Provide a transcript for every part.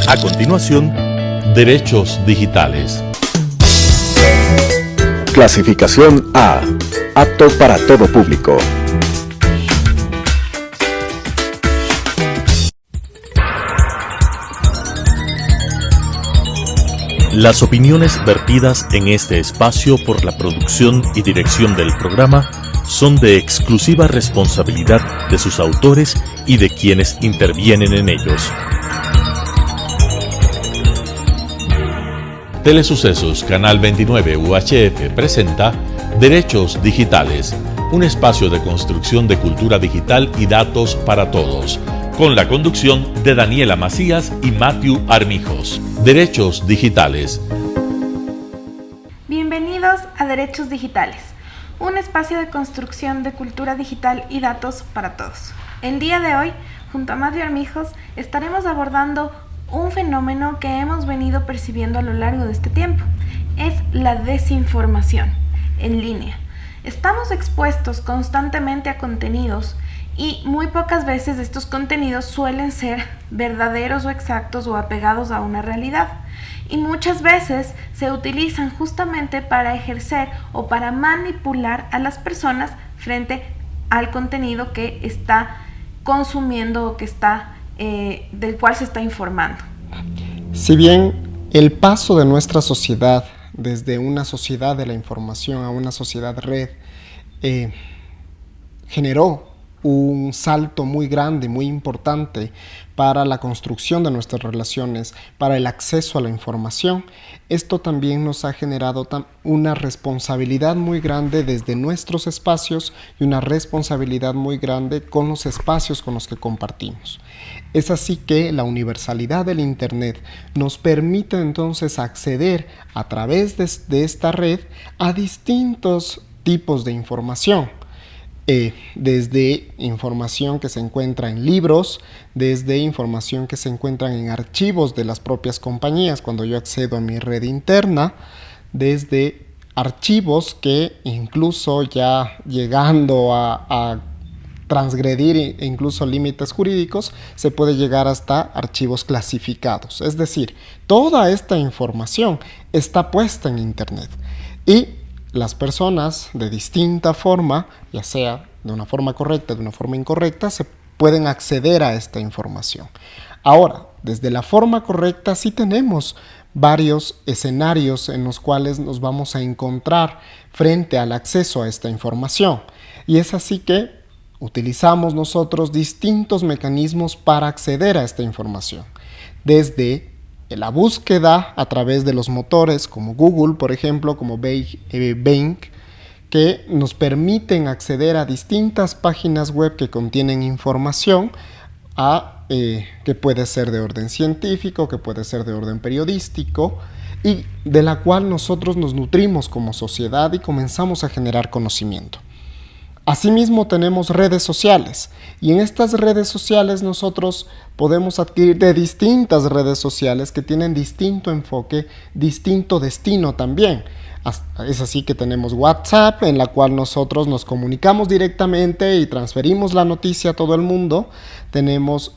A continuación, derechos digitales. Clasificación A. Apto para todo público. Las opiniones vertidas en este espacio por la producción y dirección del programa son de exclusiva responsabilidad de sus autores y de quienes intervienen en ellos. Telesucesos Canal 29 UHF presenta Derechos Digitales, un espacio de construcción de cultura digital y datos para todos, con la conducción de Daniela Macías y Matthew Armijos. Derechos Digitales. Bienvenidos a Derechos Digitales, un espacio de construcción de cultura digital y datos para todos. El día de hoy, junto a Matthew Armijos, estaremos abordando un fenómeno que hemos venido percibiendo a lo largo de este tiempo. Es la desinformación en línea. Estamos expuestos constantemente a contenidos y muy pocas veces estos contenidos suelen ser verdaderos o exactos o apegados a una realidad. Y muchas veces se utilizan justamente para ejercer o para manipular a las personas frente al contenido que está consumiendo o que está, del cual se está informando. Si bien el paso de nuestra sociedad desde una sociedad de la información a una sociedad red generó un salto muy grande, muy importante para la construcción de nuestras relaciones, para el acceso a la información. Esto también nos ha generado una responsabilidad muy grande desde nuestros espacios y una responsabilidad muy grande con los espacios con los que compartimos. Es así que la universalidad del Internet nos permite entonces acceder a través de esta red a distintos tipos de información. Desde información que se encuentra en libros, desde información que se encuentra en archivos de las propias compañías cuando yo accedo a mi red interna, desde archivos que incluso ya llegando a transgredir incluso límites jurídicos, se puede llegar hasta archivos clasificados. Es decir, toda esta información está puesta en Internet y las personas de distinta forma, ya sea de una forma correcta, de una forma incorrecta, se pueden acceder a esta información. Ahora, desde la forma correcta sí tenemos varios escenarios en los cuales nos vamos a encontrar frente al acceso a esta información. Y es así que utilizamos nosotros distintos mecanismos para acceder a esta información. Desde la búsqueda a través de los motores como Google, por ejemplo, como Bing, que nos permiten acceder a distintas páginas web que contienen información que puede ser de orden científico, que puede ser de orden periodístico y de la cual nosotros nos nutrimos como sociedad y comenzamos a generar conocimiento. Asimismo tenemos redes sociales y en estas redes sociales nosotros podemos adquirir de distintas redes sociales que tienen distinto enfoque, distinto destino también. Es así que tenemos WhatsApp, en la cual nosotros nos comunicamos directamente y transferimos la noticia a todo el mundo. Tenemos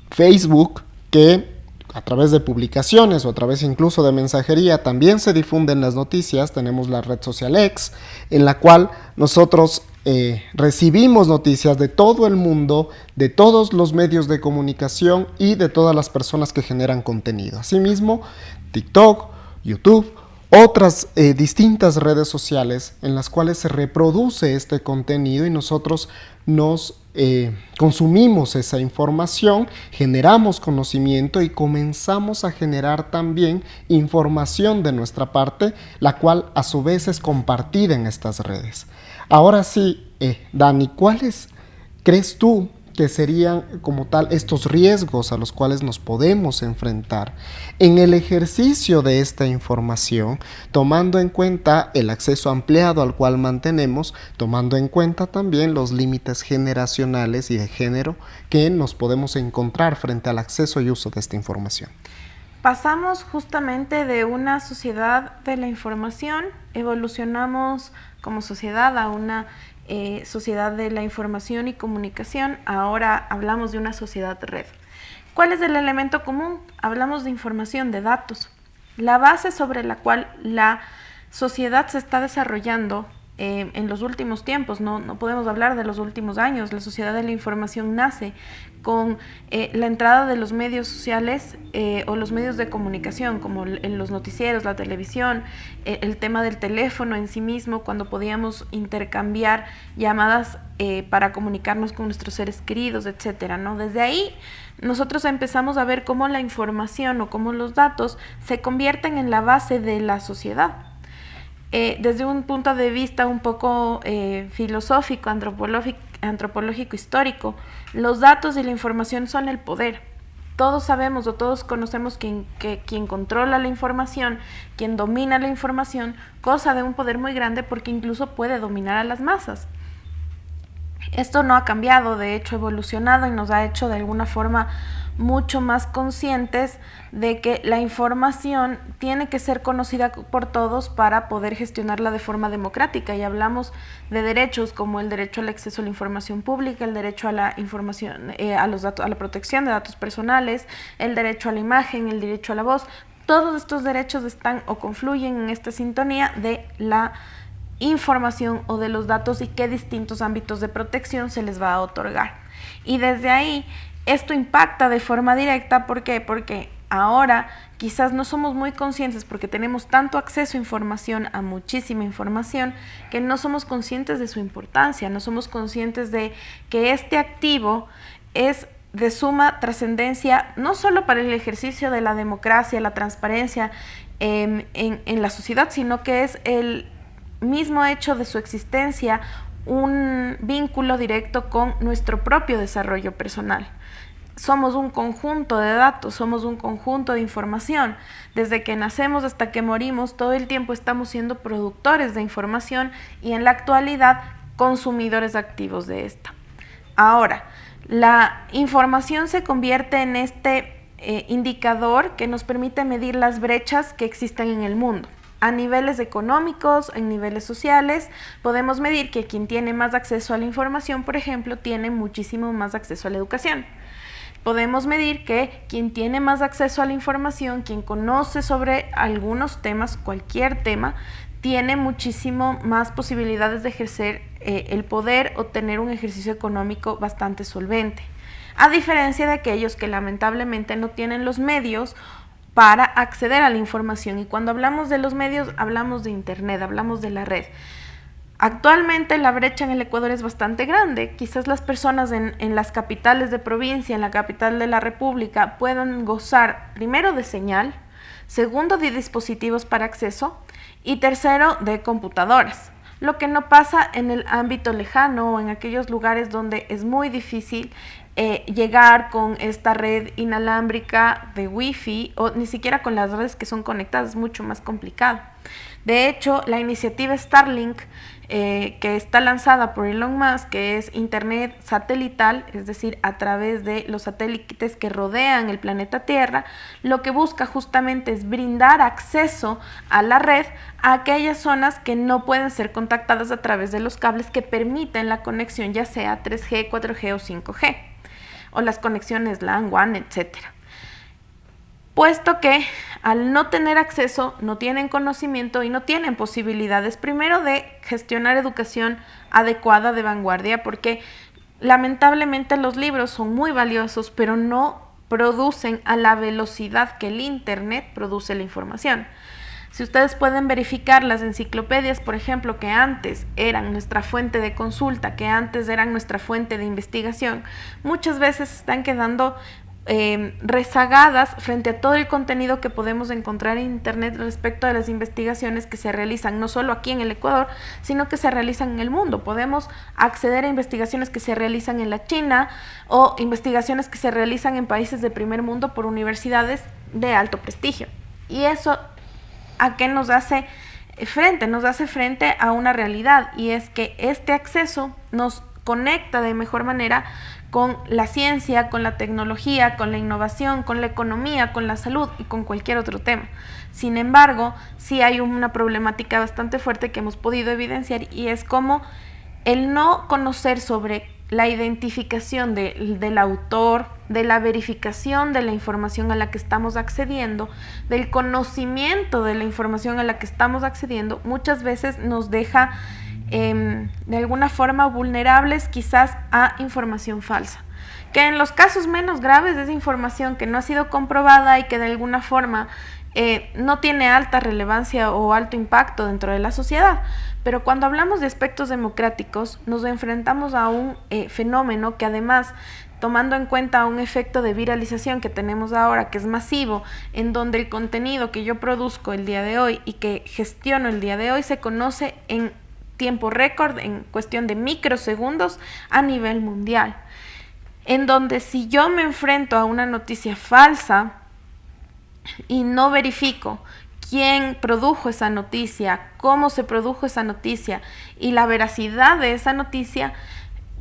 Facebook, que a través de publicaciones o a través incluso de mensajería también se difunden las noticias. Tenemos la red social X, en la cual nosotros recibimos noticias de todo el mundo, de todos los medios de comunicación y de todas las personas que generan contenido. Asimismo, TikTok, YouTube, otras distintas redes sociales en las cuales se reproduce este contenido y nosotros nos consumimos esa información, generamos conocimiento y comenzamos a generar también información de nuestra parte, la cual a su vez es compartida en estas redes. Ahora sí, Dani, ¿cuáles crees tú que serían como tal estos riesgos a los cuales nos podemos enfrentar en el ejercicio de esta información, tomando en cuenta el acceso ampliado al cual mantenemos, tomando en cuenta también los límites generacionales y de género que nos podemos encontrar frente al acceso y uso de esta información? Pasamos justamente de una sociedad de la información, evolucionamos como sociedad a una sociedad de la información y comunicación, ahora hablamos de una sociedad red. ¿Cuál es el elemento común? Hablamos de información, de datos. La base sobre la cual la sociedad se está desarrollando en los últimos tiempos, no podemos hablar de los últimos años. La sociedad de la información nace con la entrada de los medios sociales o los medios de comunicación, como en los noticieros, la televisión, el tema del teléfono en sí mismo, cuando podíamos intercambiar llamadas para comunicarnos con nuestros seres queridos, etcétera, ¿no? Desde ahí nosotros empezamos a ver cómo la información o cómo los datos se convierten en la base de la sociedad. Desde un punto de vista un poco filosófico, antropológico, histórico, los datos y la información son el poder. Todos sabemos o todos conocemos quien controla la información, quien domina la información, goza de un poder muy grande porque incluso puede dominar a las masas. Esto no ha cambiado, de hecho ha evolucionado y nos ha hecho de alguna forma mucho más conscientes de que la información tiene que ser conocida por todos para poder gestionarla de forma democrática. Y hablamos de derechos como el derecho al acceso a la información pública, el derecho a la información, a los datos, a la protección de datos personales, el derecho a la imagen, el derecho a la voz. Todos estos derechos están o confluyen en esta sintonía de la información o de los datos y qué distintos ámbitos de protección se les va a otorgar. Y desde ahí esto impacta de forma directa. ¿Por qué? Porque ahora quizás no somos muy conscientes porque tenemos tanto acceso a información, a muchísima información, que no somos conscientes de su importancia, no somos conscientes de que este activo es de suma trascendencia, no solo para el ejercicio de la democracia, la transparencia en la sociedad, sino que es el mismo hecho de su existencia un vínculo directo con nuestro propio desarrollo personal. Somos un conjunto de datos, somos un conjunto de información. Desde que nacemos hasta que morimos, todo el tiempo estamos siendo productores de información y en la actualidad consumidores activos de esta. Ahora, la información se convierte en este indicador que nos permite medir las brechas que existen en el mundo. A niveles económicos, en niveles sociales, podemos medir que quien tiene más acceso a la información, por ejemplo, tiene muchísimo más acceso a la educación. Podemos medir que quien tiene más acceso a la información, quien conoce sobre algunos temas, cualquier tema, tiene muchísimo más posibilidades de ejercer el poder o tener un ejercicio económico bastante solvente. A diferencia de aquellos que lamentablemente no tienen los medios para acceder a la información. Y cuando hablamos de los medios, hablamos de Internet, hablamos de la red. Actualmente la brecha en el Ecuador es bastante grande. Quizás las personas en las capitales de provincia, en la capital de la República, puedan gozar primero de señal, segundo de dispositivos para acceso y tercero de computadoras. Lo que no pasa en el ámbito lejano o en aquellos lugares donde es muy difícil llegar con esta red inalámbrica de Wi-Fi o ni siquiera con las redes que son conectadas, es mucho más complicado. De hecho, la iniciativa Starlink que está lanzada por Elon Musk, que es internet satelital, es decir, a través de los satélites que rodean el planeta Tierra, lo que busca justamente es brindar acceso a la red a aquellas zonas que no pueden ser contactadas a través de los cables que permiten la conexión, ya sea 3G, 4G o 5G, o las conexiones LAN, WAN, etcétera. Puesto que al no tener acceso, no tienen conocimiento y no tienen posibilidades, primero de gestionar educación adecuada de vanguardia, porque lamentablemente los libros son muy valiosos, pero no producen a la velocidad que el Internet produce la información. Si ustedes pueden verificar las enciclopedias, por ejemplo, que antes eran nuestra fuente de consulta, que antes eran nuestra fuente de investigación, muchas veces están quedando rezagadas frente a todo el contenido que podemos encontrar en Internet respecto a las investigaciones que se realizan no solo aquí en el Ecuador, sino que se realizan en el mundo. Podemos acceder a investigaciones que se realizan en la China o investigaciones que se realizan en países de primer mundo por universidades de alto prestigio. Y eso, ¿a qué nos hace frente? Nos hace frente a una realidad, y es que este acceso nos conecta de mejor manera con la ciencia, con la tecnología, con la innovación, con la economía, con la salud y con cualquier otro tema. Sin embargo, sí hay una problemática bastante fuerte que hemos podido evidenciar, y es como el no conocer sobre la identificación del autor, de la verificación de la información a la que estamos accediendo, del conocimiento de la información a la que estamos accediendo, muchas veces nos deja de alguna forma vulnerables quizás a información falsa. Que en los casos menos graves es información que no ha sido comprobada y que de alguna forma no tiene alta relevancia o alto impacto dentro de la sociedad. Pero cuando hablamos de aspectos democráticos, nos enfrentamos a un fenómeno que además, tomando en cuenta un efecto de viralización que tenemos ahora, que es masivo, en donde el contenido que yo produzco el día de hoy y que gestiono el día de hoy se conoce en tiempo récord, en cuestión de microsegundos a nivel mundial. En donde si yo me enfrento a una noticia falsa y no verifico quién produjo esa noticia, cómo se produjo esa noticia y la veracidad de esa noticia,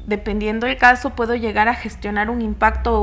dependiendo del caso, puedo llegar a gestionar un impacto o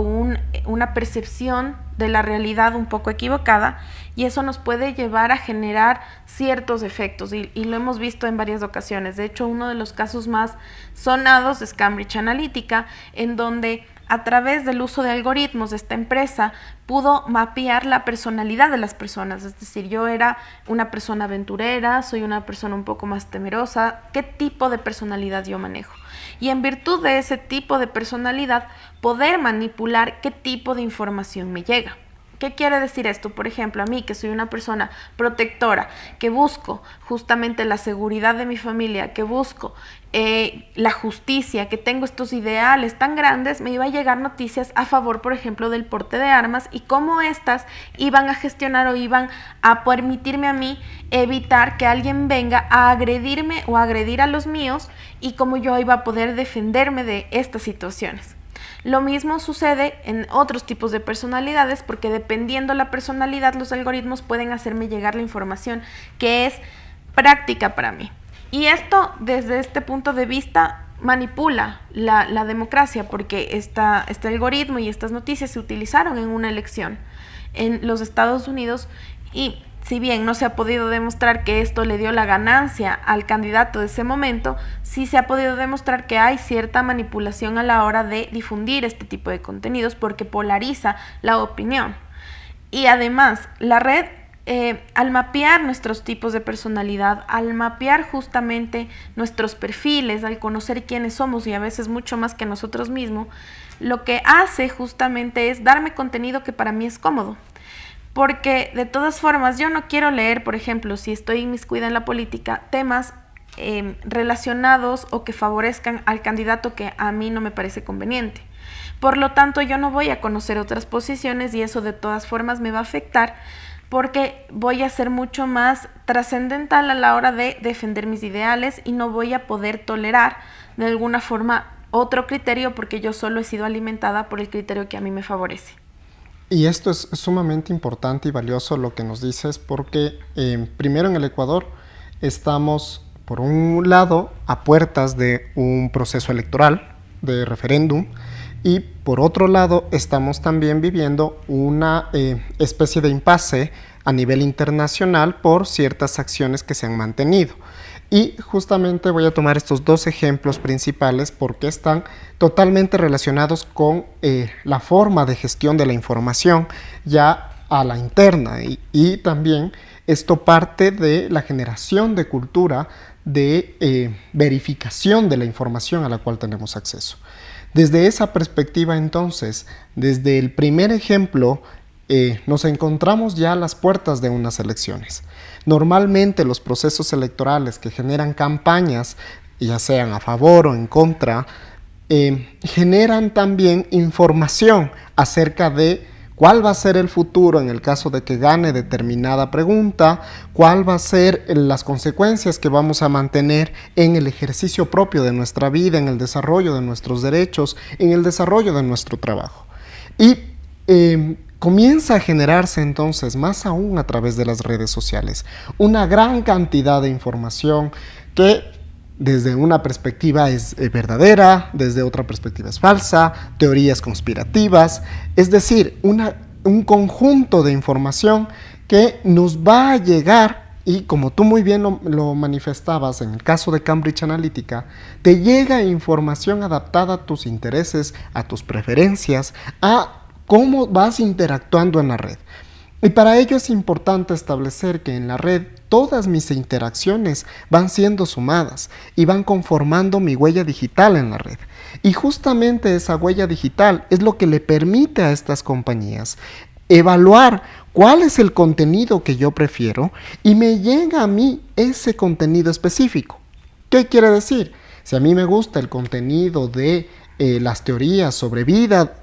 una percepción de la realidad un poco equivocada, y eso nos puede llevar a generar ciertos efectos, y lo hemos visto en varias ocasiones. De hecho, uno de los casos más sonados es Cambridge Analytica, en donde a través del uso de algoritmos esta empresa pudo mapear la personalidad de las personas. Es decir, yo era una persona aventurera, soy una persona un poco más temerosa, ¿qué tipo de personalidad yo manejo? Y en virtud de ese tipo de personalidad, poder manipular qué tipo de información me llega. ¿Qué quiere decir esto? Por ejemplo, a mí, que soy una persona protectora, que busco justamente la seguridad de mi familia, que busco la justicia, que tengo estos ideales tan grandes, me iba a llegar noticias a favor, por ejemplo, del porte de armas y cómo estas iban a gestionar o iban a permitirme a mí evitar que alguien venga a agredirme o a agredir a los míos, y cómo yo iba a poder defenderme de estas situaciones. Lo mismo sucede en otros tipos de personalidades, porque dependiendo la personalidad, los algoritmos pueden hacerme llegar la información que es práctica para mí. Y esto, desde este punto de vista, manipula la democracia, porque este algoritmo y estas noticias se utilizaron en una elección en los Estados Unidos, y si bien no se ha podido demostrar que esto le dio la ganancia al candidato de ese momento, sí se ha podido demostrar que hay cierta manipulación a la hora de difundir este tipo de contenidos, porque polariza la opinión. Y además, la red, al mapear nuestros tipos de personalidad, al mapear justamente nuestros perfiles, al conocer quiénes somos, y a veces mucho más que nosotros mismos, lo que hace justamente es darme contenido que para mí es cómodo. Porque de todas formas yo no quiero leer, por ejemplo, si estoy inmiscuida en la política, temas relacionados o que favorezcan al candidato que a mí no me parece conveniente. Por lo tanto, yo no voy a conocer otras posiciones, y eso de todas formas me va a afectar, porque voy a ser mucho más trascendental a la hora de defender mis ideales, y no voy a poder tolerar de alguna forma otro criterio, porque yo solo he sido alimentada por el criterio que a mí me favorece. Y esto es sumamente importante y valioso lo que nos dices, porque primero en el Ecuador estamos, por un lado, a puertas de un proceso electoral, de referéndum, y por otro lado estamos también viviendo una especie de impasse a nivel internacional por ciertas acciones que se han mantenido. Y justamente voy a tomar estos dos ejemplos principales porque están totalmente relacionados con la forma de gestión de la información ya a la interna, y también esto parte de la generación de cultura de verificación de la información a la cual tenemos acceso. Desde esa perspectiva, entonces, desde el primer ejemplo, nos encontramos ya a las puertas de unas elecciones. Normalmente los procesos electorales que generan campañas, ya sean a favor o en contra, generan también información acerca de cuál va a ser el futuro en el caso de que gane determinada pregunta, cuál va a ser las consecuencias que vamos a mantener en el ejercicio propio de nuestra vida, en el desarrollo de nuestros derechos, en el desarrollo de nuestro trabajo. Y comienza a generarse entonces, más aún a través de las redes sociales, una gran cantidad de información que desde una perspectiva es verdadera, desde otra perspectiva es falsa, teorías conspirativas, es decir, un conjunto de información que nos va a llegar Y como tú muy bien lo manifestabas en el caso de Cambridge Analytica, te llega información adaptada a tus intereses, a tus preferencias, a cómo vas interactuando en la red. Y para ello es importante establecer que en la red todas mis interacciones van siendo sumadas y van conformando mi huella digital en la red. Y justamente esa huella digital es lo que le permite a estas compañías evaluar cuál es el contenido que yo prefiero y me llega a mí ese contenido específico. ¿Qué quiere decir? Si a mí me gusta el contenido de las teorías sobre vida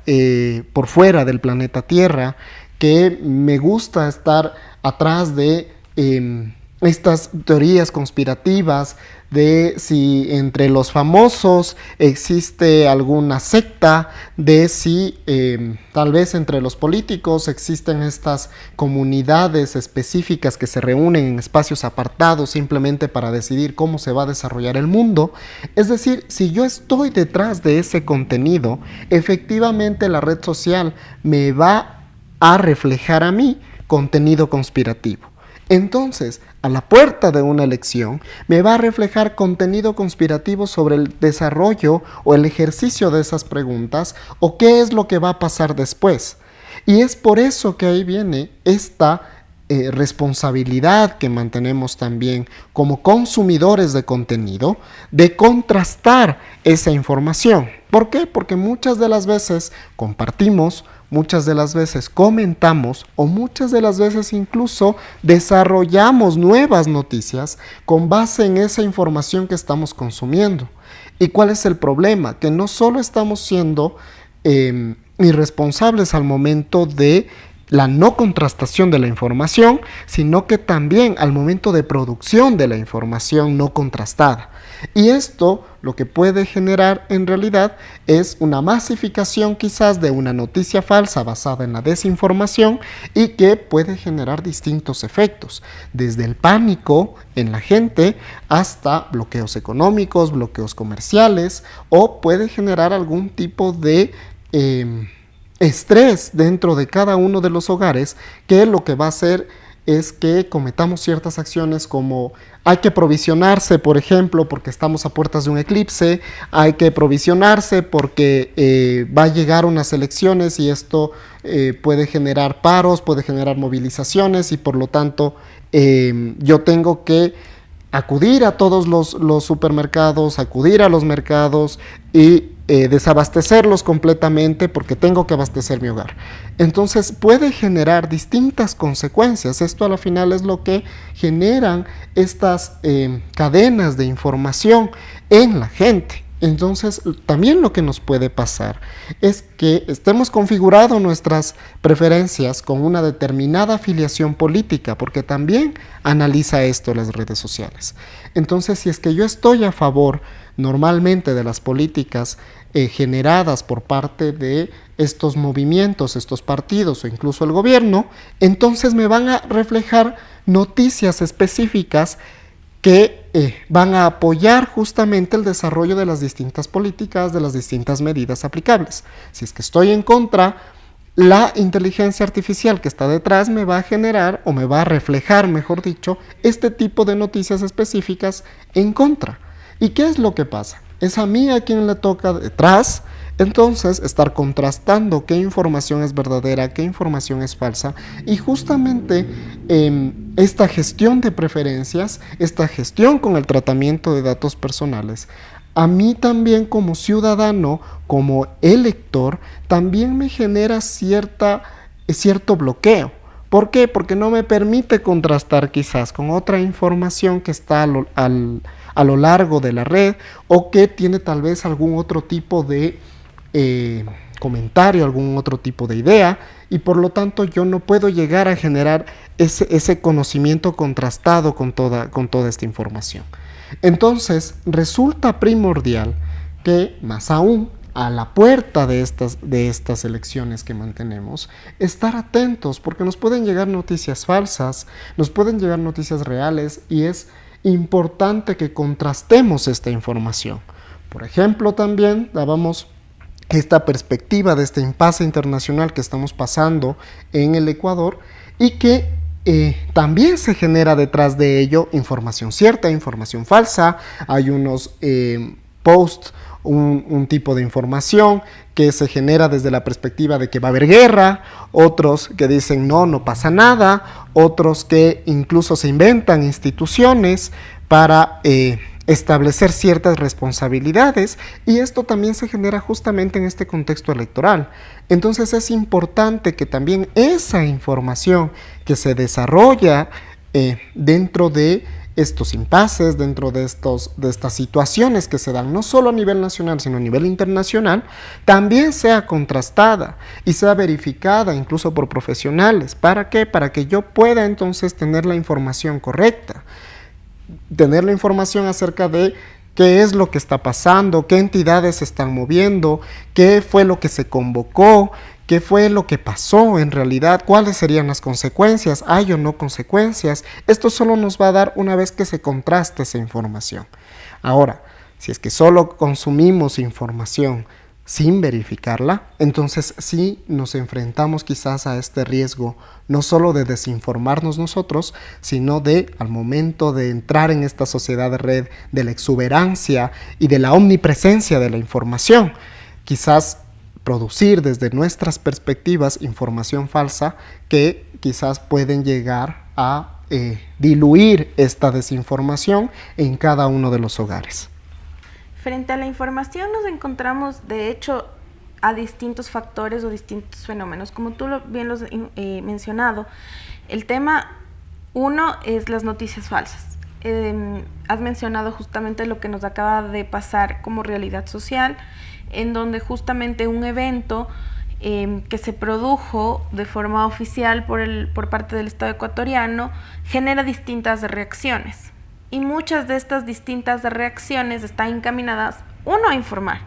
por fuera del planeta Tierra, que me gusta estar atrás de estas teorías conspirativas, de si entre los famosos existe alguna secta, de si tal vez entre los políticos existen estas comunidades específicas que se reúnen en espacios apartados simplemente para decidir cómo se va a desarrollar el mundo. Es decir, si yo estoy detrás de ese contenido, efectivamente la red social me va a reflejar a mí contenido conspirativo. Entonces, a la puerta de una elección, me va a reflejar contenido conspirativo sobre el desarrollo o el ejercicio de esas preguntas o qué es lo que va a pasar después. Y es por eso que ahí viene esta responsabilidad que mantenemos también como consumidores de contenido, de contrastar esa información. ¿Por qué? Porque muchas de las veces compartimos, muchas de las veces comentamos o muchas de las veces incluso desarrollamos nuevas noticias con base en esa información que estamos consumiendo. ¿Y cuál es el problema? Que no solo estamos siendo irresponsables al momento de la no contrastación de la información, sino que también al momento de producción de la información no contrastada. Y esto lo que puede generar en realidad es una masificación quizás de una noticia falsa basada en la desinformación y que puede generar distintos efectos, desde el pánico en la gente hasta bloqueos económicos, bloqueos comerciales, o puede generar algún tipo de estrés dentro de cada uno de los hogares, que lo que va a hacer es que cometamos ciertas acciones como hay que provisionarse, por ejemplo, porque estamos a puertas de un eclipse, hay que provisionarse porque va a llegar unas elecciones y esto puede generar paros, puede generar movilizaciones y por lo tanto yo tengo que acudir a todos los supermercados, acudir a los mercados y desabastecerlos completamente porque tengo que abastecer mi hogar. Entonces puede generar distintas consecuencias. Esto a la final es lo que generan estas cadenas de información en la gente. Entonces también lo que nos puede pasar es que estemos configurando nuestras preferencias con una determinada afiliación política, porque también analiza esto las redes sociales. Entonces, si es que yo estoy a favor normalmente de las políticas generadas por parte de estos movimientos, estos partidos o incluso el gobierno, entonces me van a reflejar noticias específicas que van a apoyar justamente el desarrollo de las distintas políticas, de las distintas medidas aplicables. Si es que estoy en contra, la inteligencia artificial que está detrás me va a generar o me va a reflejar, mejor dicho, este tipo de noticias específicas en contra. ¿Y qué es lo que pasa? Es a mí a quien le toca detrás, entonces estar contrastando qué información es verdadera, qué información es falsa, y justamente esta gestión de preferencias, esta gestión con el tratamiento de datos personales, a mí también como ciudadano, como elector, también me genera cierto bloqueo. ¿Por qué? Porque no me permite contrastar quizás con otra información que está a lo largo de la red o que tiene tal vez algún otro tipo de comentario, algún otro tipo de idea, y por lo tanto yo no puedo llegar a generar ese conocimiento contrastado con toda esta información. Entonces resulta primordial que, más aún a la puerta de estas elecciones que mantenemos, estar atentos, porque nos pueden llegar noticias falsas, nos pueden llegar noticias reales, y es importante que contrastemos esta información. Por ejemplo, también dábamos esta perspectiva de este impasse internacional que estamos pasando en el Ecuador y que también se genera detrás de ello información cierta, información falsa. Hay unos posts, un tipo de información que se genera desde la perspectiva de que va a haber guerra, otros que dicen no pasa nada, otros que incluso se inventan instituciones para establecer ciertas responsabilidades, y esto también se genera justamente en este contexto electoral. Entonces es importante que también esa información que se desarrolla dentro de estos impases, dentro de estas situaciones que se dan no solo a nivel nacional, sino a nivel internacional, también sea contrastada y sea verificada incluso por profesionales. ¿Para qué? Para que yo pueda entonces tener la información correcta, tener la información acerca de qué es lo que está pasando, qué entidades se están moviendo, qué fue lo que se convocó, qué fue lo que pasó en realidad, cuáles serían las consecuencias, hay o no consecuencias. Esto solo nos va a dar una vez que se contraste esa información. Ahora, si es que solo consumimos información sin verificarla, entonces sí nos enfrentamos quizás a este riesgo, no solo de desinformarnos nosotros, sino de, al momento de entrar en esta sociedad de red, de la exuberancia y de la omnipresencia de la información, quizás producir desde nuestras perspectivas información falsa que quizás pueden llegar a diluir esta desinformación en cada uno de los hogares. Frente a la información nos encontramos, de hecho, a distintos factores o distintos fenómenos. Como tú bien lo has mencionado, el tema uno es las noticias falsas. Has mencionado justamente lo que nos acaba de pasar como realidad social, en donde justamente un evento que se produjo de forma oficial por parte del Estado ecuatoriano genera distintas reacciones. Y muchas de estas distintas reacciones están encaminadas, uno, a informar.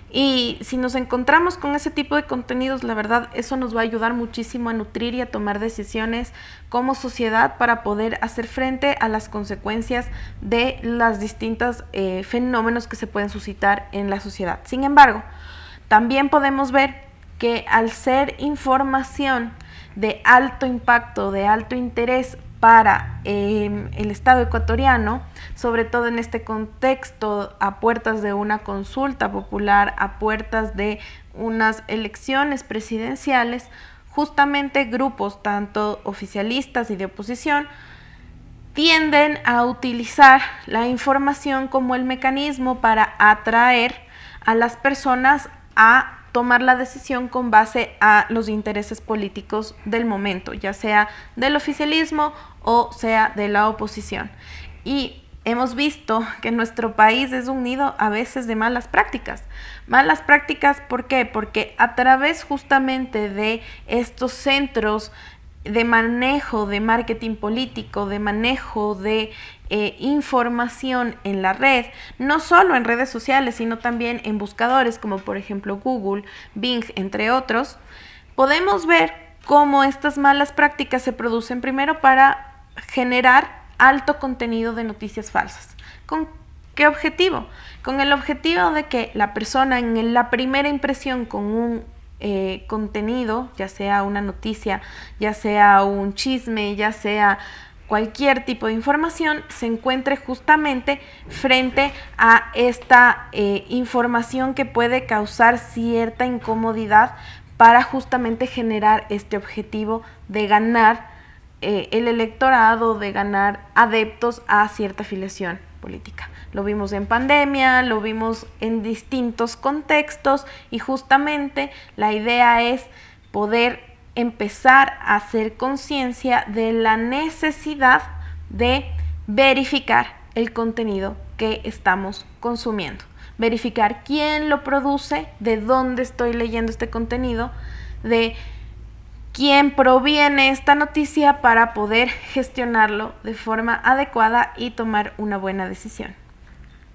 Y si nos encontramos con ese tipo de contenidos, la verdad, eso nos va a ayudar muchísimo a nutrir y a tomar decisiones como sociedad para poder hacer frente a las consecuencias de las distintas fenómenos que se pueden suscitar en la sociedad. Sin embargo, también podemos ver que al ser información de alto impacto, de alto interés para el Estado ecuatoriano, sobre todo en este contexto, a puertas de una consulta popular, a puertas de unas elecciones presidenciales, justamente grupos tanto oficialistas y de oposición tienden a utilizar la información como el mecanismo para atraer a las personas a tomar la decisión con base a los intereses políticos del momento, ya sea del oficialismo o sea de la oposición. Y hemos visto que nuestro país es un nido a veces de malas prácticas. Malas prácticas, ¿por qué? Porque a través justamente de estos centros de manejo de marketing político, de manejo de información en la red, no solo en redes sociales, sino también en buscadores como por ejemplo Google, Bing, entre otros, podemos ver cómo estas malas prácticas se producen primero para generar alto contenido de noticias falsas. ¿Con qué objetivo? Con el objetivo de que la persona en la primera impresión con un contenido, ya sea una noticia, ya sea un chisme, ya sea cualquier tipo de información, se encuentre justamente frente a esta información que puede causar cierta incomodidad para justamente generar este objetivo de ganar el electorado, de ganar adeptos a cierta afiliación política. Lo vimos en pandemia, lo vimos en distintos contextos y justamente la idea es poder empezar a hacer conciencia de la necesidad de verificar el contenido que estamos consumiendo, verificar quién lo produce, de dónde estoy leyendo este contenido, de quién proviene esta noticia para poder gestionarlo de forma adecuada y tomar una buena decisión.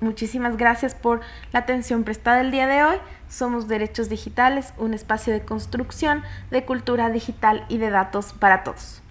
Muchísimas gracias por la atención prestada el día de hoy. Somos Derechos Digitales, un espacio de construcción de cultura digital y de datos para todos.